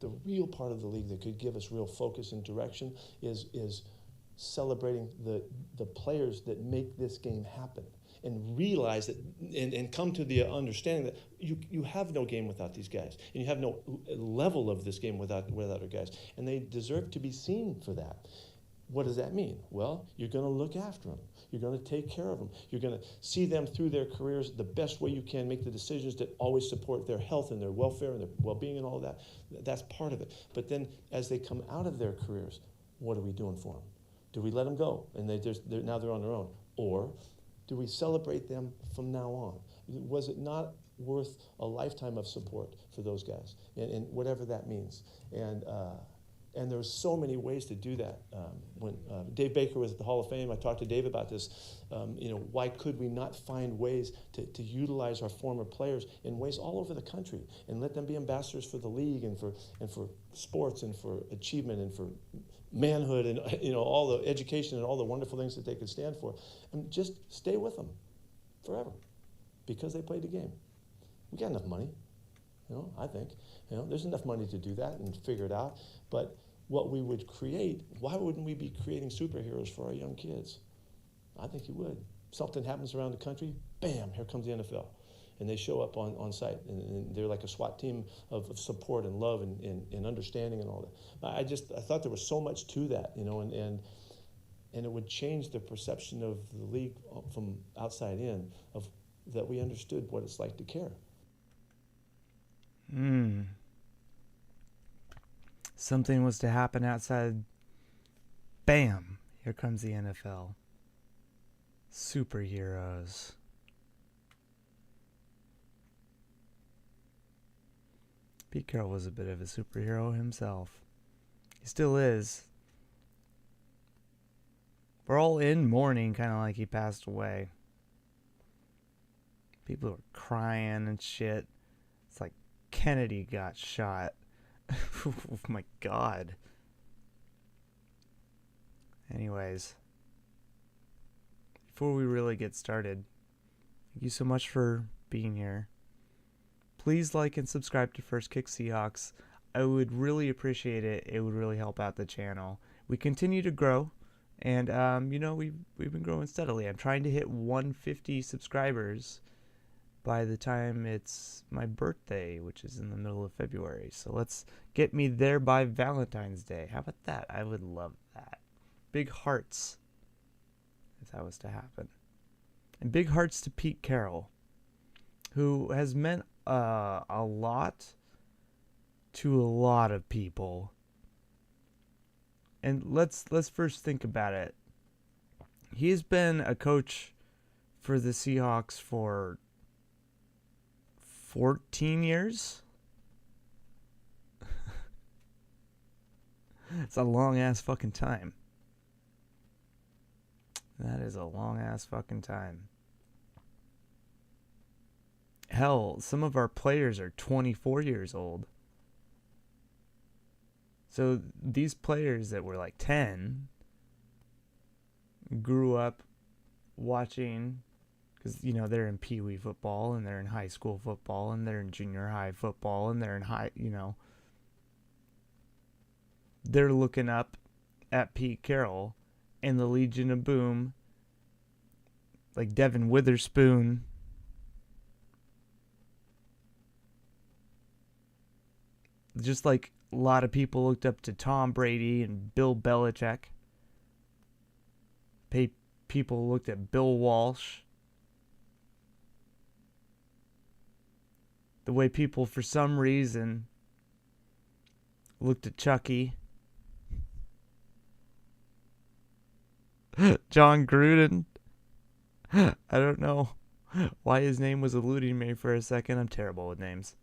The real part of the league that could give us real focus and direction is celebrating the players that make this game happen, and realize that, and come to the understanding that you have no game without these guys, and you have no level of this game without our guys, and they deserve to be seen for that. What does that mean? Well, you're going to look after them. You're going to take care of them. You're going to see them through their careers the best way you can, make the decisions that always support their health and their welfare and their well-being and all of that. That's part of it. But then as they come out of their careers, what are we doing for them? Do we let them go and now they're on their own? Or do we celebrate them from now on? Was it not worth a lifetime of support for those guys, and whatever that means? And there's so many ways to do that. When Dave Baker was at the Hall of Fame, I talked to Dave about this. Why could we not find ways to utilize our former players in ways all over the country and let them be ambassadors for the league and for sports and for achievement and for manhood and all the education and all the wonderful things that they could stand for, and just stay with them forever because they played the game. We got enough money. I think, there's enough money to do that and figure it out. But what we would create, why wouldn't we be creating superheroes for our young kids? I think you would. Something happens around the country, bam, here comes the NFL. And they show up on site, and they're like a SWAT team of support and love and understanding and all that. I thought there was so much to that, and it would change the perception of the league from outside in, of that we understood what it's like to care. Something was to happen outside. Bam! Here comes the NFL. Superheroes. Pete Carroll was a bit of a superhero himself. He still is. We're all in mourning, kind of like he passed away. People are crying and shit. It's like Kennedy got shot. Oh my God. Anyways, before we really get started, thank you so much for being here. Please like and subscribe to First Kick Seahawks. I would really appreciate it. It would really help out the channel. We continue to grow, and we've been growing steadily. I'm trying to hit 150 subscribers by the time it's my birthday, which is in the middle of February. So let's get me there by Valentine's Day. How about that? I would love that. Big hearts, if that was to happen. And big hearts to Pete Carroll, who has meant a lot to a lot of people. And let's first think about it. He's been a coach for the Seahawks for 14 years? It's a long-ass fucking time. That is a long-ass fucking time. Hell, some of our players are 24 years old. So these players that were like 10 grew up watching, because they're in Pee Wee football, and they're in high school football, and they're in junior high football, and they're in high, they're looking up at Pete Carroll and the Legion of Boom, like Devin Witherspoon. Just like a lot of people looked up to Tom Brady and Bill Belichick. People looked at Bill Walsh. The way people, for some reason, looked at Chucky. John Gruden. I don't know why his name was eluding me for a second. I'm terrible with names.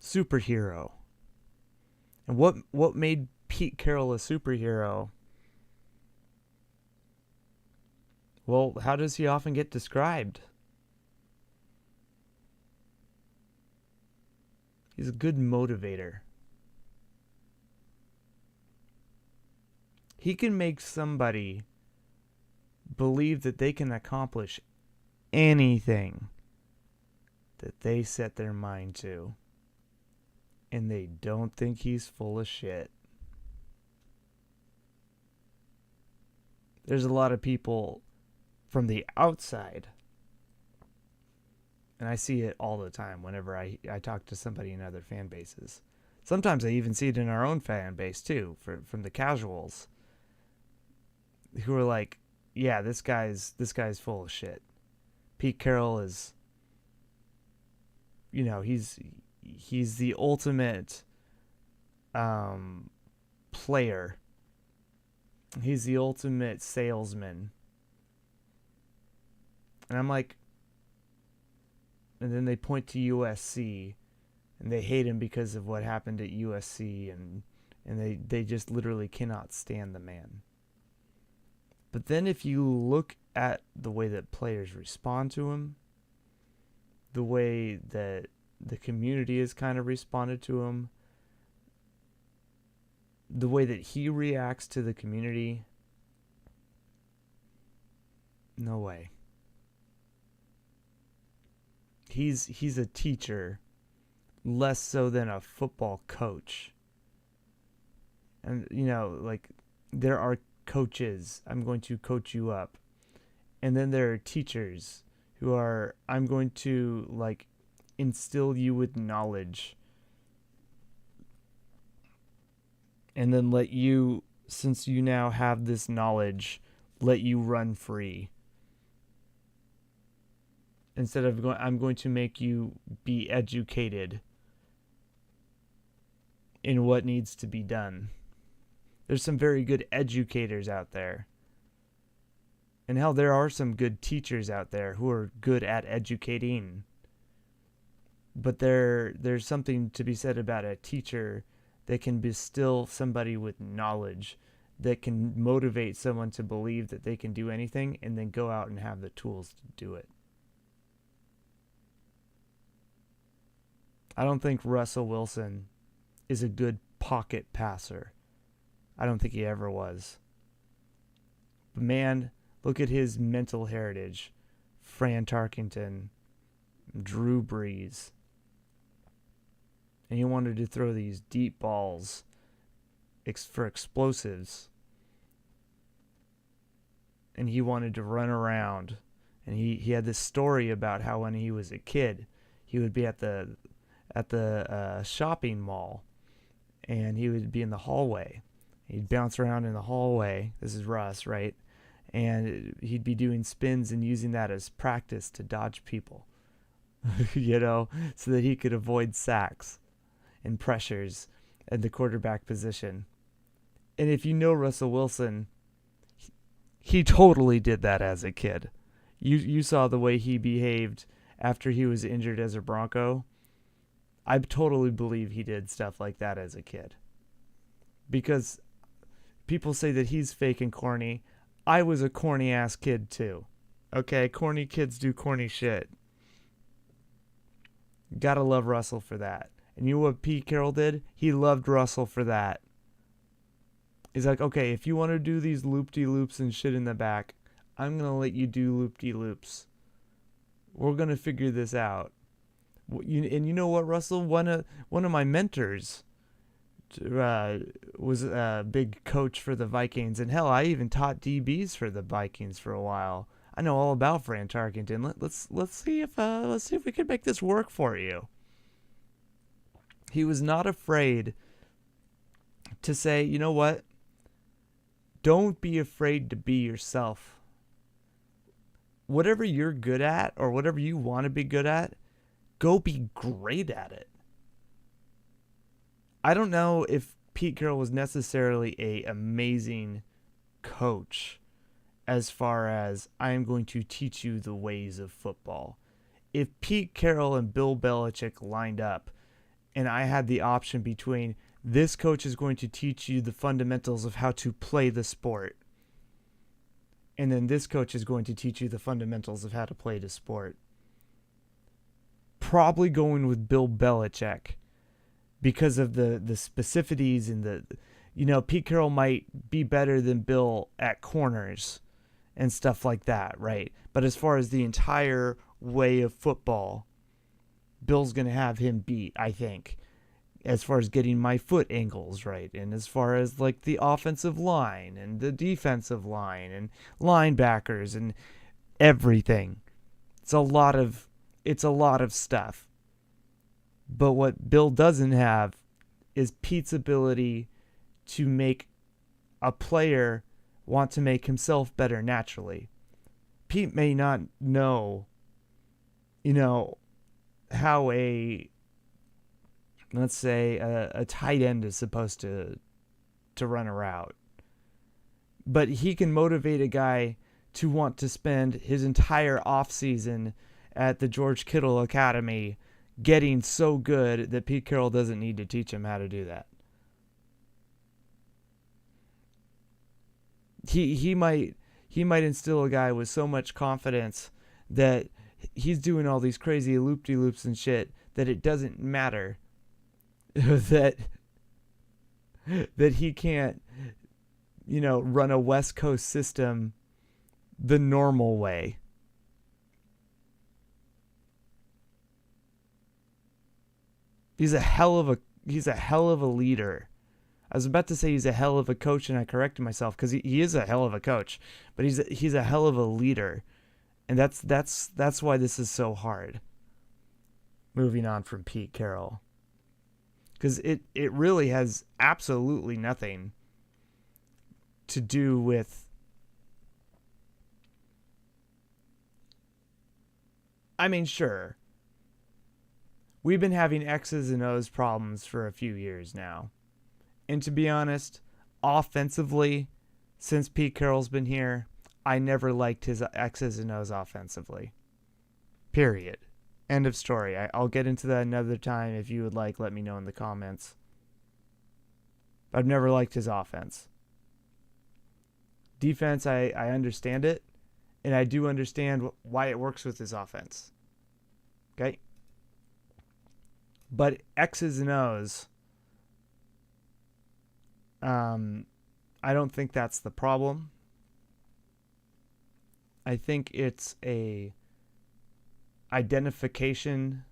Superhero. And what made Pete Carroll a superhero? Well, how does he often get described? He's a good motivator. He can make somebody believe that they can accomplish anything that they set their mind to. And they don't think he's full of shit. There's a lot of people from the outside, and I see it all the time whenever I talk to somebody in other fan bases. Sometimes I even see it in our own fan base too, from the casuals, who are like, yeah, this guy's full of shit. Pete Carroll is, he's the ultimate player. He's the ultimate salesman. And I'm like, and then they point to USC, and they hate him because of what happened at USC, and they just literally cannot stand the man. But then if you look at the way that players respond to him, the way that the community has kind of responded to him, the way that he reacts to the community, no way. He's a teacher, less so than a football coach. And, like, there are coaches, I'm going to coach you up. And then there are teachers who are, I'm going to, like, instill you with knowledge. And then let you, since you now have this knowledge, let you run free. Instead of going, I'm going to make you be educated in what needs to be done. There's some very good educators out there. And hell, there are some good teachers out there who are good at educating. But there's something to be said about a teacher that can bestow somebody with knowledge, that can motivate someone to believe that they can do anything and then go out and have the tools to do it. I don't think Russell Wilson is a good pocket passer. I don't think he ever was. But man, look at his mental heritage. Fran Tarkenton, Drew Brees. And he wanted to throw these deep balls for explosives. And he wanted to run around. And he had this story about how when he was a kid, he would be at the shopping mall, and he would be in the hallway. He'd bounce around in the hallway. This is Russ, right? And he'd be doing spins and using that as practice to dodge people, so that he could avoid sacks and pressures at the quarterback position. And if you know Russell Wilson, he totally did that as a kid. You saw the way he behaved after he was injured as a Bronco. I totally believe he did stuff like that as a kid. Because people say that he's fake and corny. I was a corny ass kid too. Okay, corny kids do corny shit. Gotta love Russell for that. And you know what Pete Carroll did? He loved Russell for that. He's like, okay, if you want to do these loop-de-loops and shit in the back, I'm going to let you do loop-de-loops. We're going to figure this out. And you know what, Russell? One of my mentors was a big coach for the Vikings. And hell, I even taught DBs for the Vikings for a while. I know all about Fran Tarkenton. Let's see if we can make this work for you. He was not afraid to say, you know what? Don't be afraid to be yourself. Whatever you're good at or whatever you want to be good at, go be great at it. I don't know if Pete Carroll was necessarily an amazing coach as far as I am going to teach you the ways of football. If Pete Carroll and Bill Belichick lined up and I had the option between this coach is going to teach you the fundamentals of how to play the sport, and then this coach is going to teach you the fundamentals of how to play the sport, probably going with Bill Belichick because of the specificities and Pete Carroll might be better than Bill at corners and stuff like that, right? But as far as the entire way of football, Bill's going to have him beat, I think, as far as getting my foot angles right, and as far as like the offensive line and the defensive line and linebackers and everything. It's a lot of stuff. But what Bill doesn't have is Pete's ability to make a player want to make himself better naturally. Pete may not know, how let's say a tight end is supposed to run a route. But he can motivate a guy to want to spend his entire offseason at the George Kittle Academy getting so good that Pete Carroll doesn't need to teach him how to do that. He might instill a guy with so much confidence that he's doing all these crazy loop-de-loops and shit that it doesn't matter that he can't, run a West Coast system the normal way. He's a hell of a leader. I was about to say he's a hell of a coach, and I corrected myself because he is a hell of a coach, but he's a hell of a leader, and that's why this is so hard. Moving on from Pete Carroll, because it really has absolutely nothing to do with. I mean, sure. We've been having X's and O's problems for a few years now. And to be honest, offensively, since Pete Carroll's been here, I never liked his X's and O's offensively. Period. End of story. I'll get into that another time if you would like. Let me know in the comments. I've never liked his offense. Defense, I understand it. And I do understand why it works with his offense. Okay? But X's and O's, I don't think that's the problem. I think it's a identification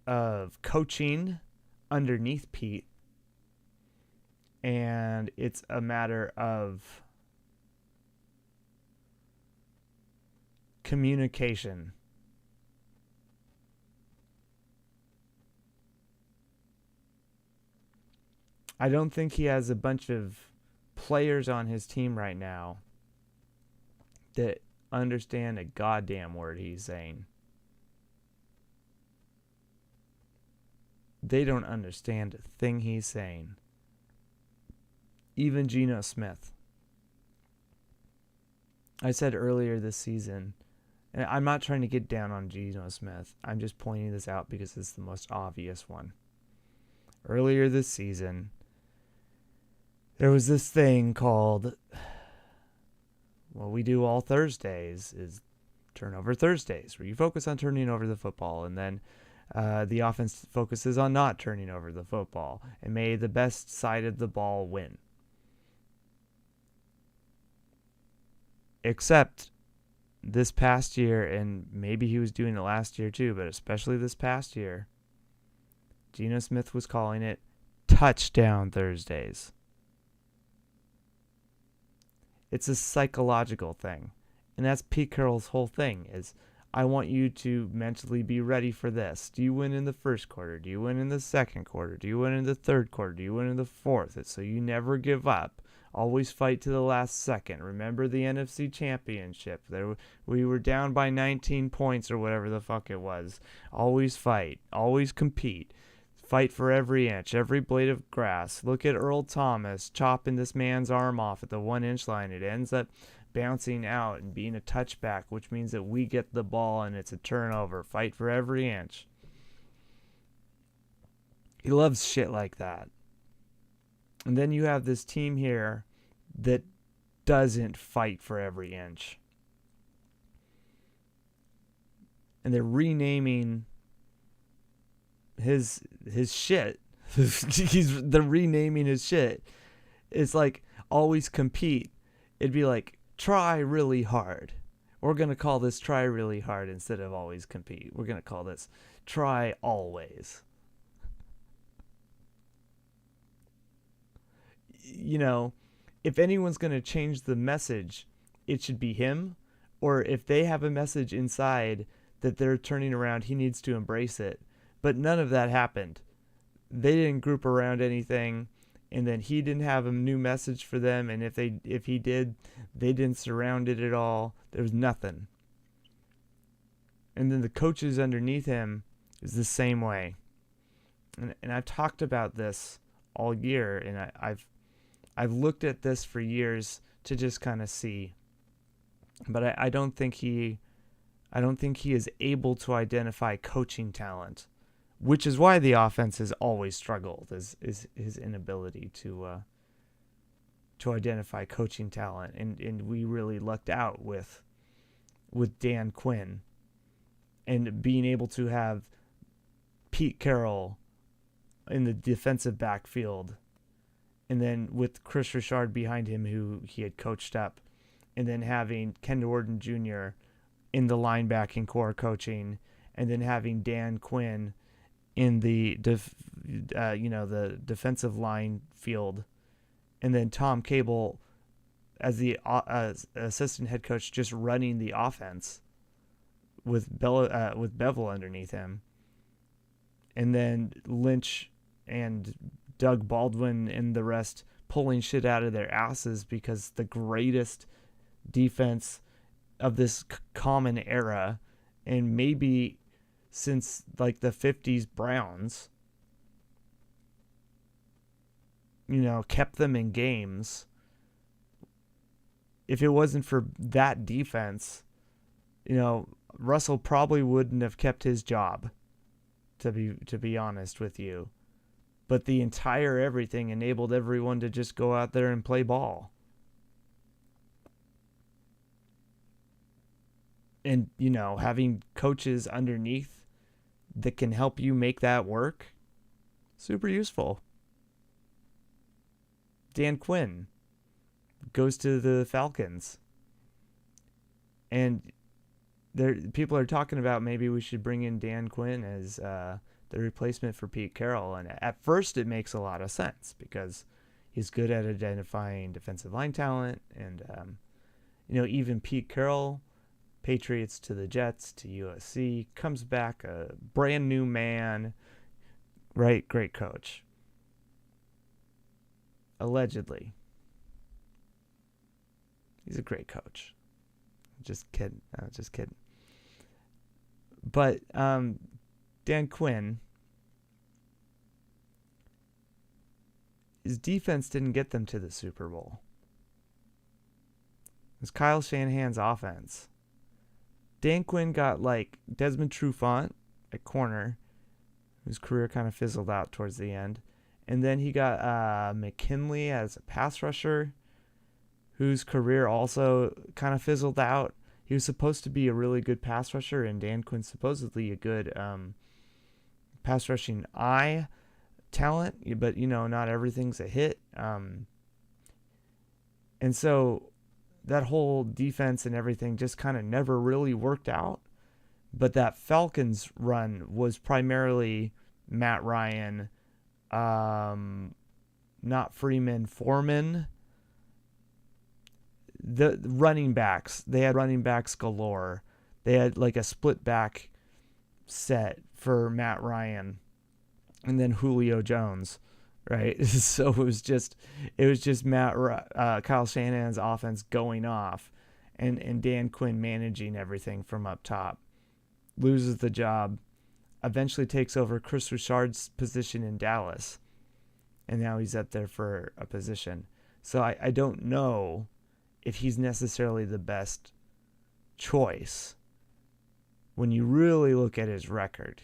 of coaching underneath Pete, and it's a matter of communication. I don't think he has a bunch of players on his team right now that understand a goddamn word he's saying. They don't understand a thing he's saying. Even Geno Smith. I said earlier this season, and I'm not trying to get down on Geno Smith. I'm just pointing this out because it's the most obvious one. Earlier this season, there was this thing called, what we do all Thursdays is Turnover Thursdays, where you focus on turning over the football, and then the offense focuses on not turning over the football, and may the best side of the ball win. Except this past year, and maybe he was doing it last year too, but especially this past year, Geno Smith was calling it Touchdown Thursdays. It's a psychological thing. And that's Pete Carroll's whole thing is, I want you to mentally be ready for this. Do you win in the first quarter? Do you win in the second quarter? Do you win in the third quarter? Do you win in the fourth? It's so you never give up. Always fight to the last second. Remember the NFC Championship. We were down by 19 points or whatever the fuck it was. Always fight. Always compete. Fight for every inch, every blade of grass. Look at Earl Thomas chopping this man's arm off at the 1-inch line. It ends up bouncing out and being a touchback, which means that we get the ball and it's a turnover. Fight for every inch. He loves shit like that. And then you have this team here that doesn't fight for every inch. And they're renaming his shit. They're renaming his shit. It's like always compete. It'd be like try really hard. We're going to call this try really hard instead of always compete. We're going to call this try always. You know, if anyone's going to change the message, it should be him. Or if they have a message inside that they're turning around, he needs to embrace it. But none of that happened. They didn't group around anything, and then he didn't have a new message for them, and if he did, they didn't surround it at all. There was nothing. And then the coaches underneath him is the same way. And I've talked about this all year, and I've looked at this for years to just kind of see. But I don't think he is able to identify coaching talent, which is why the offense has always struggled, is his inability to identify coaching talent. And we really lucked out with Dan Quinn and being able to have Pete Carroll in the defensive backfield, and then with Chris Richard behind him, who he had coached up, and then having Ken Norton Jr. in the linebacking core coaching, and then having Dan Quinn in the the defensive line field, and then Tom Cable as the assistant head coach just running the offense with Bevel underneath him, and then Lynch and Doug Baldwin and the rest pulling shit out of their asses because the greatest defense of this common era, and maybe since like the 50s Browns, kept them in games. If it wasn't for that defense, Russell probably wouldn't have kept his job, to be honest with you. But the entire everything enabled everyone to just go out there and play ball. And, having coaches underneath that can help you make that work, super useful. Dan Quinn goes to the Falcons. And people are talking about maybe we should bring in Dan Quinn as the replacement for Pete Carroll. And at first it makes a lot of sense because he's good at identifying defensive line talent. And, even Pete Carroll, Patriots to the Jets to USC, comes back a brand new man, right? Great coach. Allegedly. He's a great coach. Just kidding. But Dan Quinn, his defense didn't get them to the Super Bowl. It was Kyle Shanahan's offense. Dan Quinn got like Desmond Trufant at corner, whose career kind of fizzled out towards the end. And then he got McKinley as a pass rusher, whose career also kind of fizzled out. He was supposed to be a really good pass rusher, and Dan Quinn's supposedly a good pass rushing eye talent, but, not everything's a hit. And so that whole defense and everything just kind of never really worked out. But that Falcons run was primarily Matt Ryan, not Freeman, Foreman. The running backs, they had running backs galore. They had like a split back set for Matt Ryan and then Julio Jones, right? So it was just Kyle Shanahan's offense going off, and Dan Quinn managing everything from up top. Loses the job, eventually takes over Chris Richard's position in Dallas, and now he's up there for a position. So I don't know if he's necessarily the best choice when you really look at his record.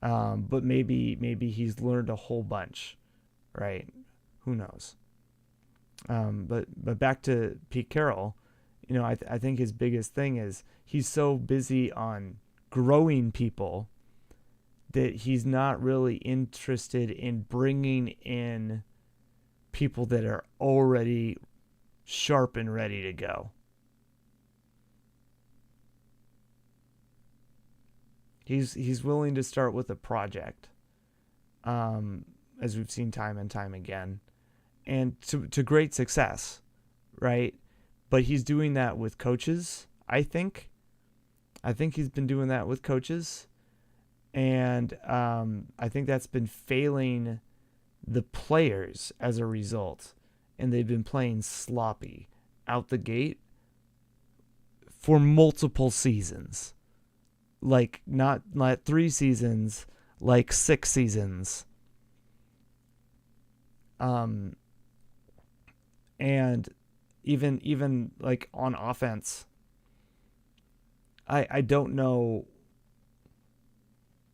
But maybe he's learned a whole bunch, right? Who knows? But back to Pete Carroll, I think his biggest thing is he's so busy on growing people that he's not really interested in bringing in people that are already sharp and ready to go. He's willing to start with a project, as we've seen time and time again, and to great success, right? But he's doing that with coaches, I think. I think he's been doing that with coaches, and I think that's been failing the players as a result, and they've been playing sloppy out the gate for multiple seasons. Like not 3 seasons, like 6 seasons. And even like on offense, I don't know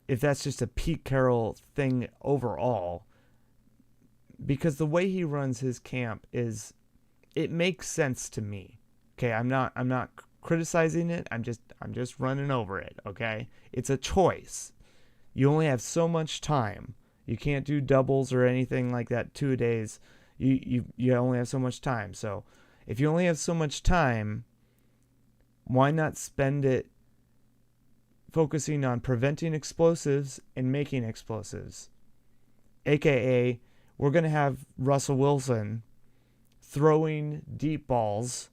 if that's just a Pete Carroll thing overall, because the way he runs his camp it makes sense to me. Okay, I'm not criticizing it. I'm just running over it, okay? It's a choice. You only have so much time. You can't do doubles or anything like that 2 days. You only have so much time. So, if you only have so much time, why not spend it focusing on preventing explosives and making explosives? AKA, we're going to have Russell Wilson throwing deep balls,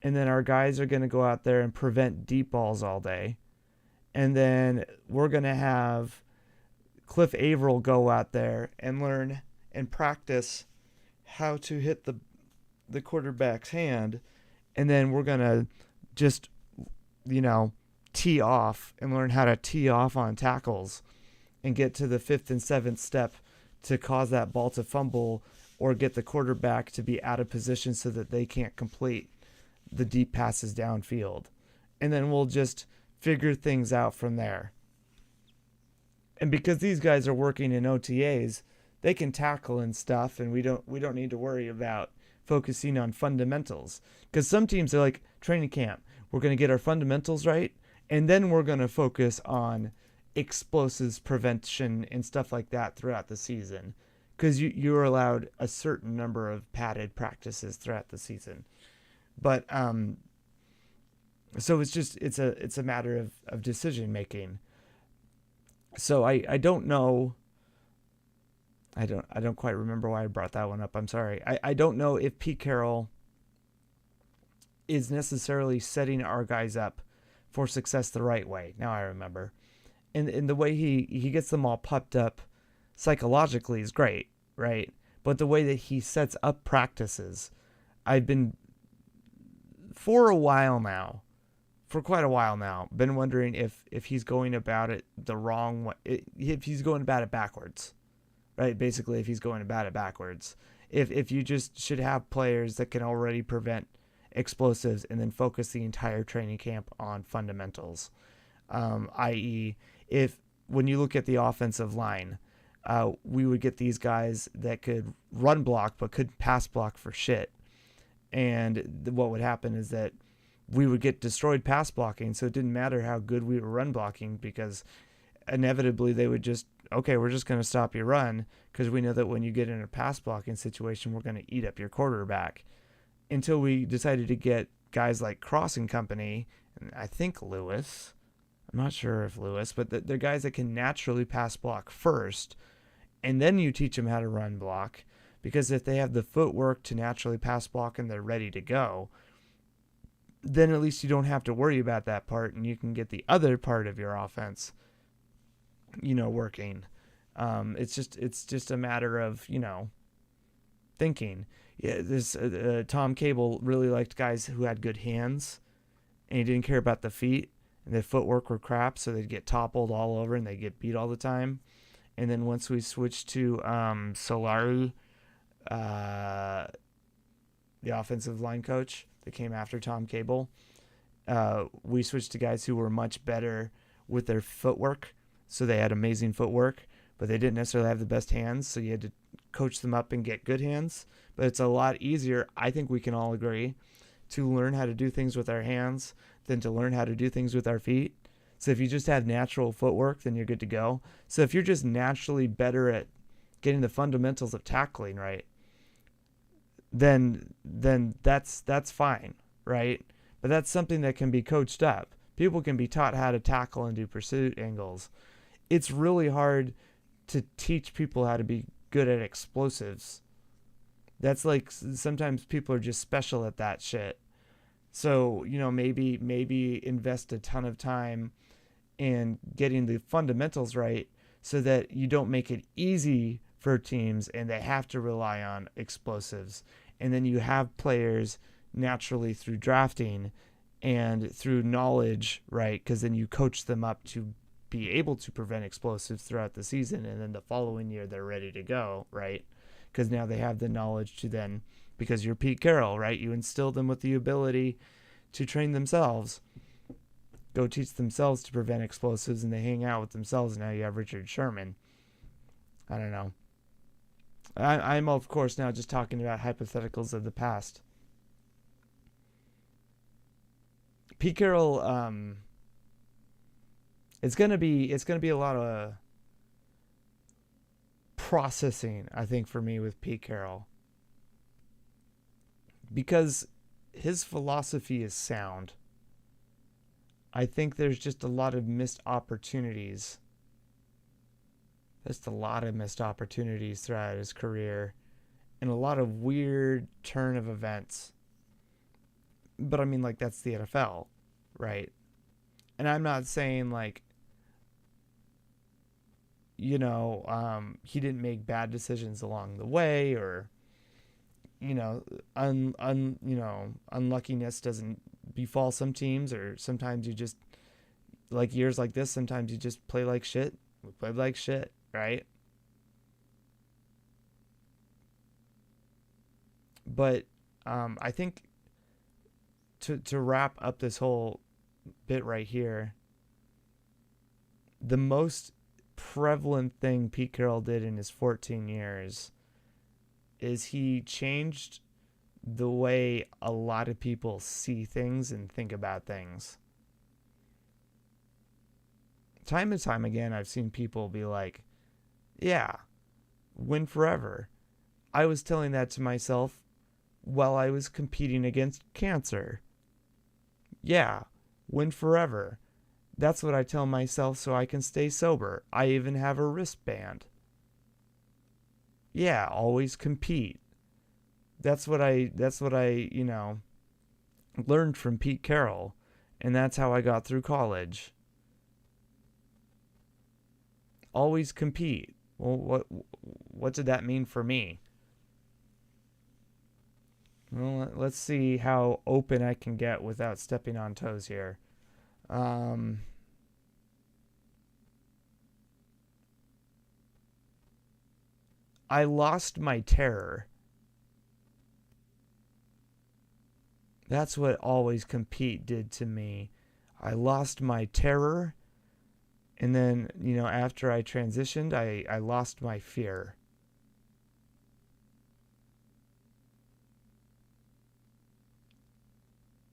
and then our guys are going to go out there and prevent deep balls all day. And then we're going to have Cliff Averill go out there and learn and practice how to hit the quarterback's hand. And then we're going to just, tee off and learn how to tee off on tackles and get to the 5th and 7th step to cause that ball to fumble or get the quarterback to be out of position so that they can't complete the deep passes downfield. And then we'll just figure things out from there. And because these guys are working in OTAs, they can tackle and stuff, and we don't need to worry about focusing on fundamentals. Because some teams are like, training camp, we're going to get our fundamentals right, and then we're going to focus on explosives prevention and stuff like that throughout the season. Because you're allowed a certain number of padded practices throughout the season. But so it's a matter of decision making. So I don't know. I don't quite remember why I brought that one up. I'm sorry. I don't know if Pete Carroll is necessarily setting our guys up for success the right way. Now I remember. And the way he gets them all pumped up psychologically is great, right? But the way that he sets up practices, I've been for quite a while now, been wondering if he's going about it the wrong way, if he's going about it backwards, right? Basically, if he's going about it backwards, if you just should have players that can already prevent explosives and then focus the entire training camp on fundamentals, i.e., if when you look at the offensive line, we would get these guys that could run block but could pass block for shit. And what would happen is that we would get destroyed pass blocking, so it didn't matter how good we were run blocking, because inevitably they would just, okay, we're just going to stop your run, because we know that when you get in a pass blocking situation, we're going to eat up your quarterback. Until we decided to get guys like Cross and company, and I think Lewis, I'm not sure if Lewis, but they're guys that can naturally pass block first, and then you teach them how to run block. Because if they have the footwork to naturally pass block and they're ready to go, then at least you don't have to worry about that part, and you can get the other part of your offense, working. It's just a matter of, thinking. Yeah, this Tom Cable really liked guys who had good hands, and he didn't care about the feet, and their footwork were crap, so they'd get toppled all over and they'd get beat all the time. And then once we switched to Solari, the offensive line coach that came after Tom Cable, we switched to guys who were much better with their footwork. So they had amazing footwork, but they didn't necessarily have the best hands. So you had to coach them up and get good hands. But it's a lot easier, I think we can all agree, to learn how to do things with our hands than to learn how to do things with our feet. So if you just have natural footwork, then you're good to go. So if you're just naturally better at getting the fundamentals of tackling right, then that's fine, right? But that's something that can be coached up. People can be taught how to tackle and do pursuit angles. It's really hard to teach people how to be good at explosives. That's like sometimes people are just special at that shit. So, maybe invest a ton of time in getting the fundamentals right so that you don't make it easy for teams and they have to rely on explosives. And then you have players naturally through drafting and through knowledge, right? Because then you coach them up to be able to prevent explosives throughout the season. And then the following year, they're ready to go, right? Because now they have the knowledge to then, because you're Pete Carroll, right? You instill them with the ability to train themselves, go teach themselves to prevent explosives, and they hang out with themselves. And now you have Richard Sherman. I don't know. I'm of course now just talking about hypotheticals of the past. Pete Carroll, it's gonna be a lot of processing, I think, for me with Pete Carroll, because his philosophy is sound. I think there's just a lot of missed opportunities. Just a lot of missed opportunities throughout his career and a lot of weird turn of events. But I mean, like, that's the NFL, right? And I'm not saying, like, he didn't make bad decisions along the way, or, unluckiness doesn't befall some teams, or sometimes you just, like years like this, sometimes you just play like shit. We played like shit, right? But I think to wrap up this whole bit right here, the most prevalent thing Pete Carroll did in his 14 years is he changed the way a lot of people see things and think about things. Time and time again, I've seen people be like, yeah, win forever. I was telling that to myself while I was competing against cancer. Yeah, win forever. That's what I tell myself so I can stay sober. I even have a wristband. Yeah, always compete. That's what I learned from Pete Carroll, and that's how I got through college. Always compete. Well, what did that mean for me? Well, let's see how open I can get without stepping on toes here. I lost my terror. That's what always compete did to me. I lost my terror, and then, after I transitioned, I lost my fear.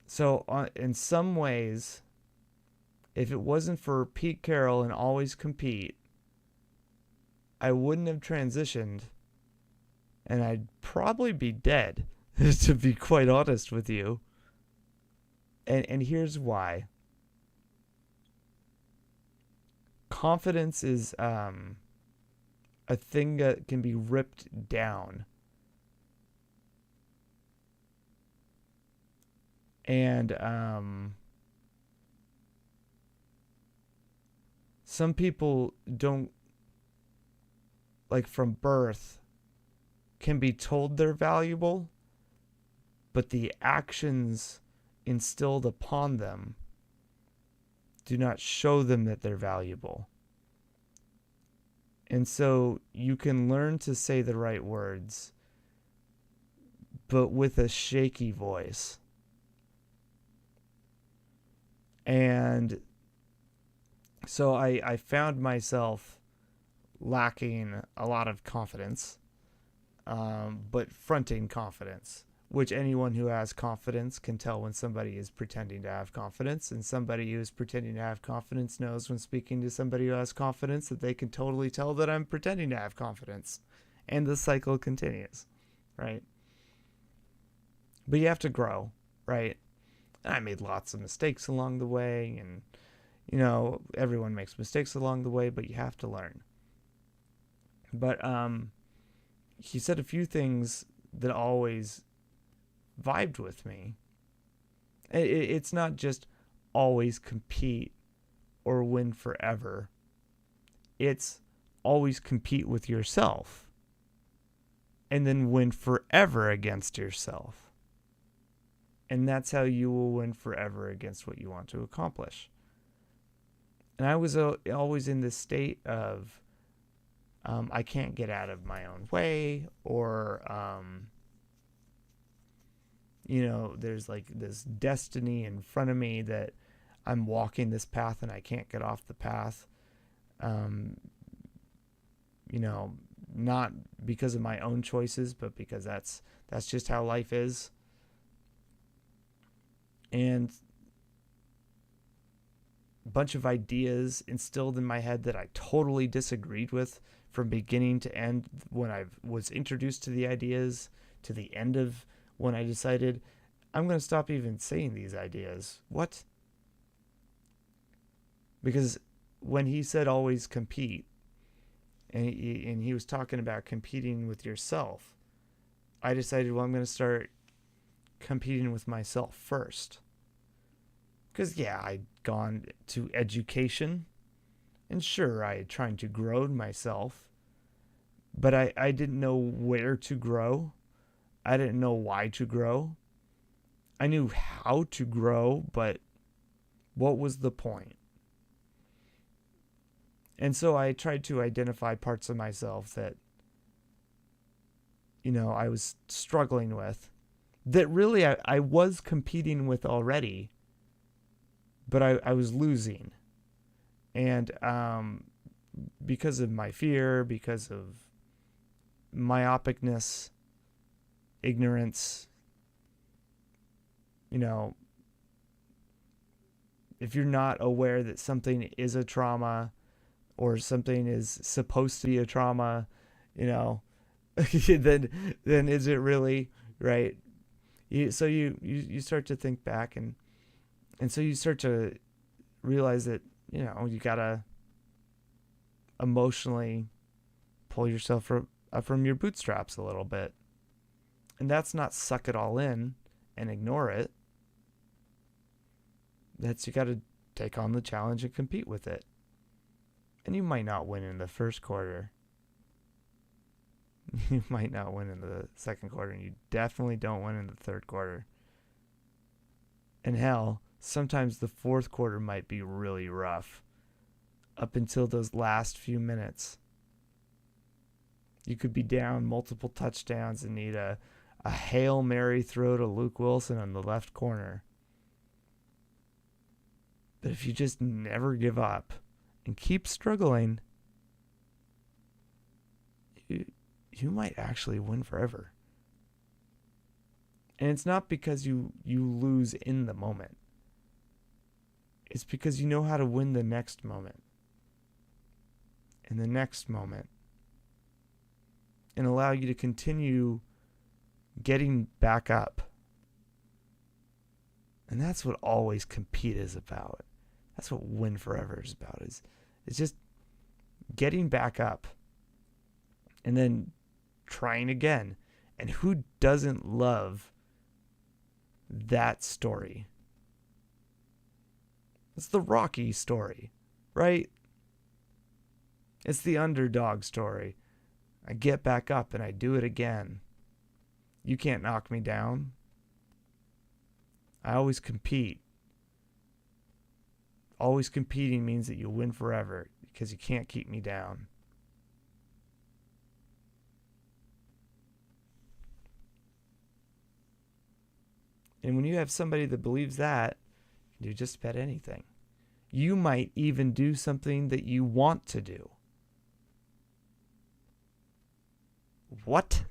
So, in some ways, if it wasn't for Pete Carroll and always compete, I wouldn't have transitioned, and I'd probably be dead, to be quite honest with you. And here's why. Confidence is a thing that can be ripped down. And some people don't, like, from birth, can be told they're valuable, but the actions instilled upon them do not show them that they're valuable. And so you can learn to say the right words, but with a shaky voice. And so I found myself lacking a lot of confidence, but fronting confidence, which anyone who has confidence can tell when somebody is pretending to have confidence, and somebody who is pretending to have confidence knows when speaking to somebody who has confidence that they can totally tell that I'm pretending to have confidence, and the cycle continues, right? But you have to grow, right? And I made lots of mistakes along the way, and everyone makes mistakes along the way, but you have to learn. But he said a few things that always vibed with me. It's not just always compete or win forever. It's always compete with yourself and then win forever against yourself. And that's how you will win forever against what you want to accomplish. And I was always in this state of I can't get out of my own way, or there's like this destiny in front of me that I'm walking this path and I can't get off the path. Not because of my own choices, but because that's just how life is. And a bunch of ideas instilled in my head that I totally disagreed with from beginning to end, when I was introduced to the ideas, to the end of when I decided I'm going to stop even saying these ideas. What? Because when he said always compete, and he was talking about competing with yourself, I decided, well, I'm going to start competing with myself first. Because, yeah, I'd gone to education, and sure, I had tried to grow myself, but I didn't know where to grow. I didn't know why to grow. I knew how to grow, but what was the point? And so I tried to identify parts of myself that, I was struggling with, that really I was competing with already, but I was losing. And because of my fear, because of myopicness, ignorance, if you're not aware that something is a trauma or something is supposed to be a trauma, then is it really, right? So you start to think back, and so you start to realize that, you gotta emotionally pull yourself up from your bootstraps a little bit. And that's not suck it all in and ignore it. That's, you gotta take on the challenge and compete with it. And you might not win in the first quarter. You might not win in the second quarter, and you definitely don't win in the third quarter. And hell, sometimes the fourth quarter might be really rough up until those last few minutes. You could be down multiple touchdowns and need a Hail Mary throw to Luke Wilson in the left corner. But if you just never give up and keep struggling, you might actually win forever. And it's not because you lose in the moment. It's because you know how to win the next moment. And the next moment. And allow you to continue getting back up. And that's what always compete is about. That's what win forever is about. It's just getting back up and then trying again. And who doesn't love that story? It's the Rocky story, right? It's the underdog story. I get back up and I do it again. You can't knock me down. I always compete. Always competing means that you'll win forever because you can't keep me down. And when you have somebody that believes that, you can do just about anything. You might even do something that you want to do. What?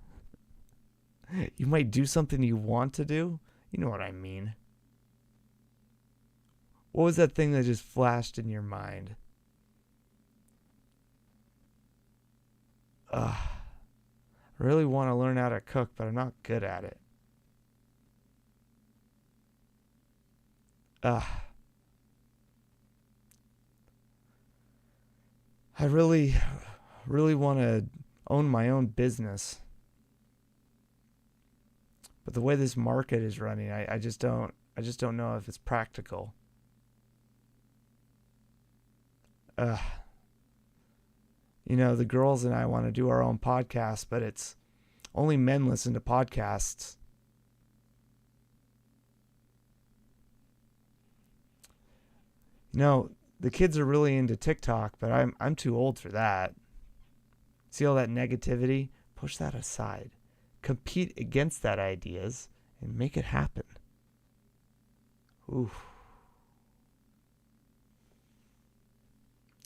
You might do something you want to do? You know what I mean. What was that thing that just flashed in your mind? I really want to learn how to cook, but I'm not good at it. I really, really want to own my own business. But the way this market is running, I just don't know if it's practical. The girls and I want to do our own podcast, but it's only men listen to podcasts. The kids are really into TikTok, but I'm too old for that. See all that negativity? Push that aside. Compete against that ideas and make it happen. Ooh.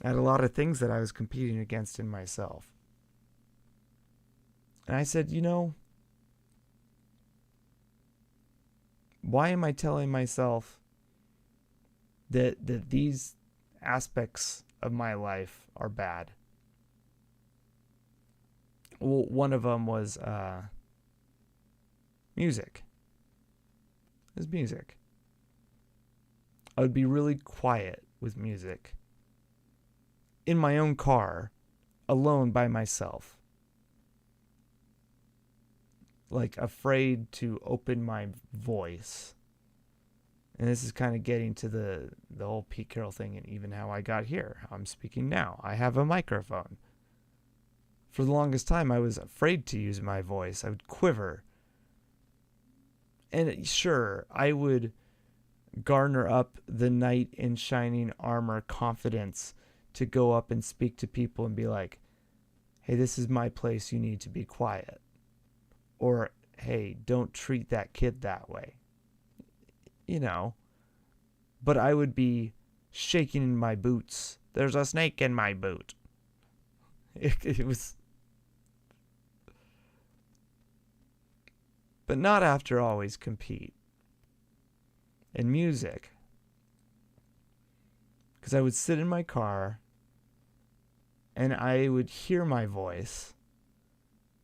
I had a lot of things that I was competing against in myself. And I said, why am I telling myself that these aspects of my life are bad? Well, one of them was music. It was music. I would be really quiet with music in my own car, alone by myself. Like afraid to open my voice. And this is kind of getting to the whole Pete Carroll thing and even how I got here, how I'm speaking now. I have a microphone. For the longest time, I was afraid to use my voice. I would quiver. And sure, I would garner up the knight in shining armor confidence to go up and speak to people and be like, hey, this is my place, you need to be quiet. Or, hey, don't treat that kid that way. But I would be shaking in my boots. There's a snake in my boot. It was... But not after always compete. In music. Because I would sit in my car and I would hear my voice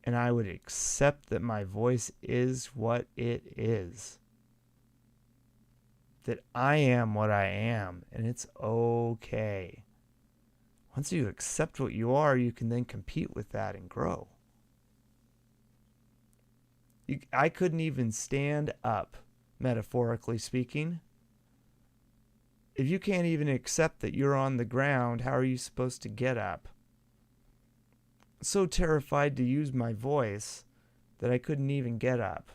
and I would accept that my voice is what it is. That I am what I am and it's okay. Once you accept what you are, you can then compete with that and grow. I couldn't even stand up, metaphorically speaking. If you can't even accept that you're on the ground, how are you supposed to get up? So terrified to use my voice that I couldn't even get up.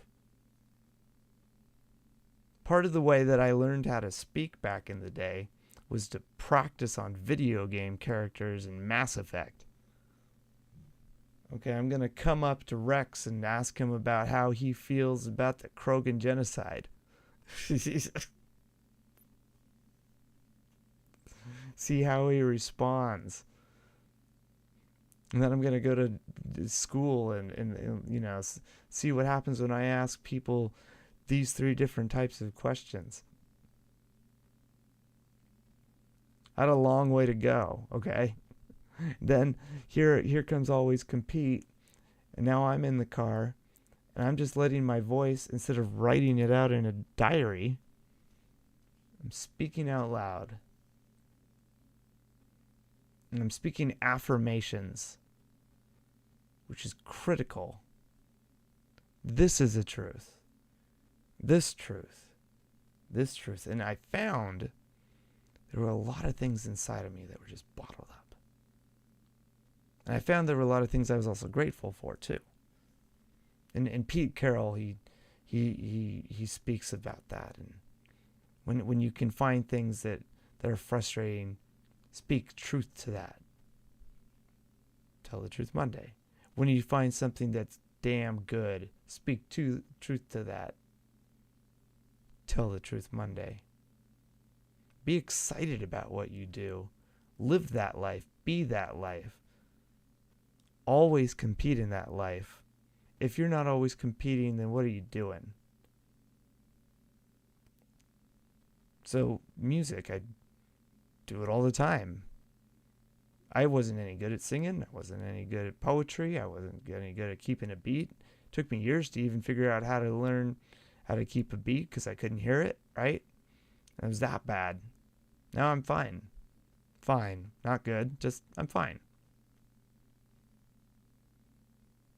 Part of the way that I learned how to speak back in the day was to practice on video game characters in Mass Effect. Okay, I'm going to come up to Rex and ask him about how he feels about the Krogan genocide. See how he responds. And then I'm going to go to school and see what happens when I ask people these 3 different types of questions. I had a long way to go, okay? Then here comes always compete. And now I'm in the car and I'm just letting my voice, instead of writing it out in a diary, I'm speaking out loud. And I'm speaking affirmations, which is critical. This is the truth. This truth. This truth. And I found there were a lot of things inside of me that were just bottled up. And I found there were a lot of things I was also grateful for too. And Pete Carroll, he speaks about that. And when you can find things that are frustrating, speak truth to that. Tell the truth Monday. When you find something that's damn good, speak truth to that. Tell the truth Monday. Be excited about what you do. Live that life. Be that life. Always compete in that life. If you're not always competing, then what are you doing? So, music, I do it all the time. I wasn't any good at singing. I wasn't any good at poetry. I wasn't any good at keeping a beat. It took me years to even figure out how to learn how to keep a beat because I couldn't hear it, right? It was that bad. Now I'm fine. Fine. Not good. Just, I'm fine.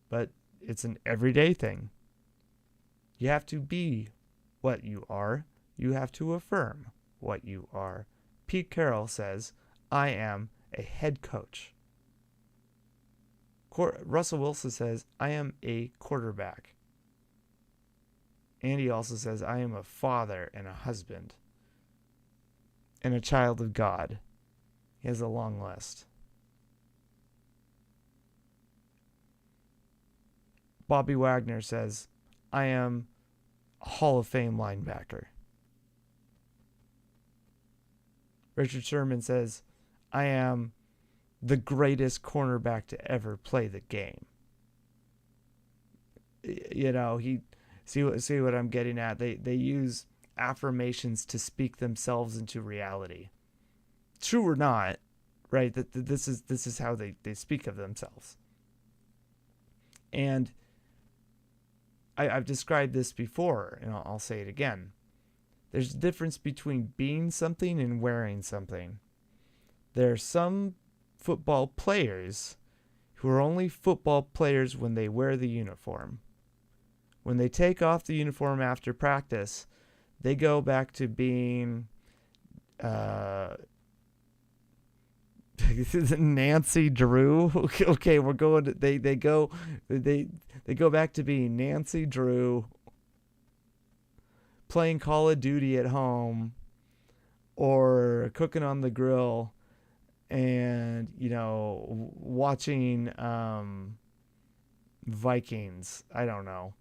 But it's an everyday thing. You have to be what you are. You have to affirm what you are. Pete Carroll says, I am a head coach. Russell Wilson says, I am a quarterback. And he also says, I am a father and a husband and a child of God. He has a long list. Bobby Wagner says, I am a Hall of Fame linebacker. Richard Sherman says, I am the greatest cornerback to ever play the game. You know, see what I'm getting at. They use affirmations to speak themselves into reality. True or not, right? That this is how they speak of themselves. And I've described this before, and I'll say it again. There's a difference between being something and wearing something. There are some football players who are only football players when they wear the uniform. When they take off the uniform after practice, they go back to being Nancy Drew. Okay, we're going to, they go back to being Nancy Drew, playing Call of Duty at home or cooking on the grill and, you know, watching Vikings. I don't know.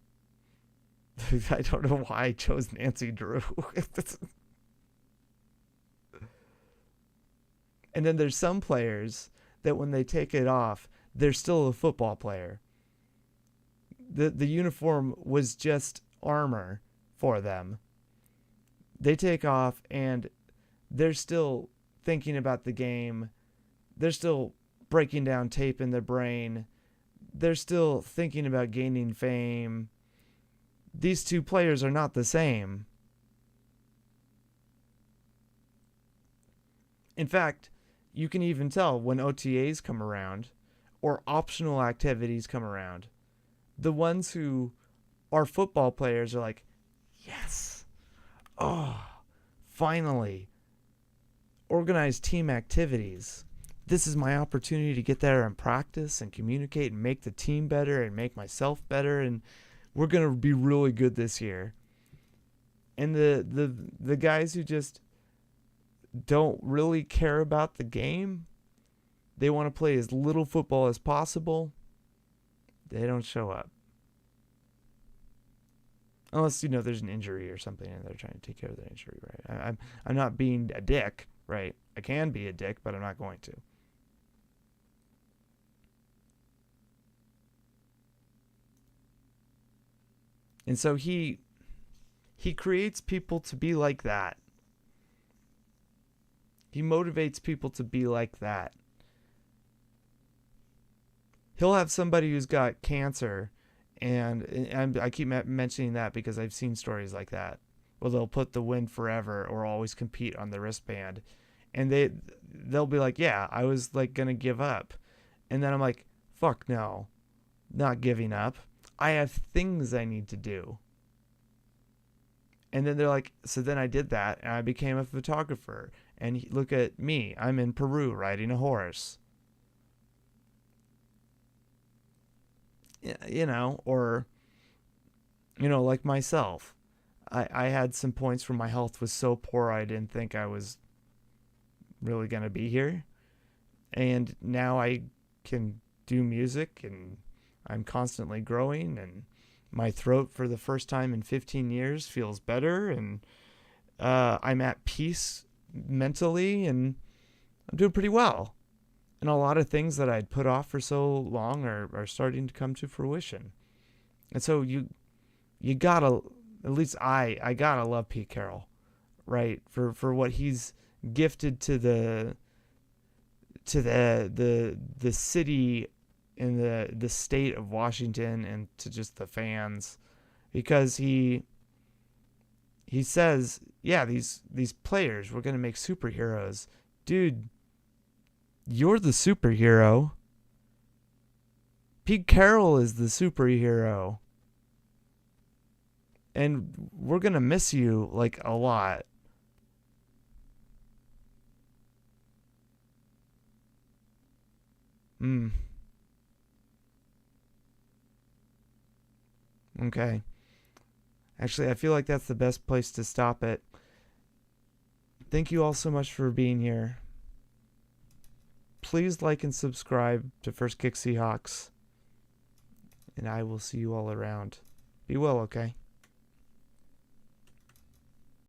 I don't know why I chose Nancy Drew. And then there's some players that when they take it off, they're still a football player. The uniform was just armor for them. They take off and they're still thinking about the game. They're still breaking down tape in their brain. They're still thinking about gaining fame. These two players are not the same. In fact, you can even tell when OTAs come around or optional activities come around. The ones who are football players are like, yes, oh, finally, organized team activities. This is my opportunity to get there and practice and communicate and make the team better and make myself better, and we're going to be really good this year. And the guys who just don't really care about the game, they want to play as little football as possible, they don't show up. Unless, you know, there's an injury or something and they're trying to take care of the injury, right? I'm not being a dick, right? I can be a dick, but I'm not going to. And so he creates people to be like that. He motivates people to be like that. He'll have somebody who's got cancer, and I keep mentioning that because I've seen stories like that. Well, they'll put the win forever or always compete on the wristband, and they'll be like, yeah, I was like gonna give up, and then I'm like, fuck no, not giving up. I have things I need to do. And then they're like, so then I did that and I became a photographer. And look at me, I'm in Peru riding a horse. You know, or, you know, like myself. I had some points where my health was so poor I didn't think I was really going to be here. And now I can do music and I'm constantly growing, and my throat for the first time in 15 years feels better, and I'm at peace mentally, and I'm doing pretty well. And a lot of things that I'd put off for so long are starting to come to fruition. And so you gotta, at least I gotta love Pete Carroll, right? For what he's gifted to the city in the state of Washington, and to just the fans, because he he says, yeah, these players, we're going to make superheroes. Dude, you're the superhero. Pete Carroll is the superhero. And we're going to miss you, like, a lot. Okay. Actually, I feel like that's the best place to stop it. Thank you all so much for being here. Please like and subscribe to First Kick Seahawks. And I will see you all around. Be well, okay?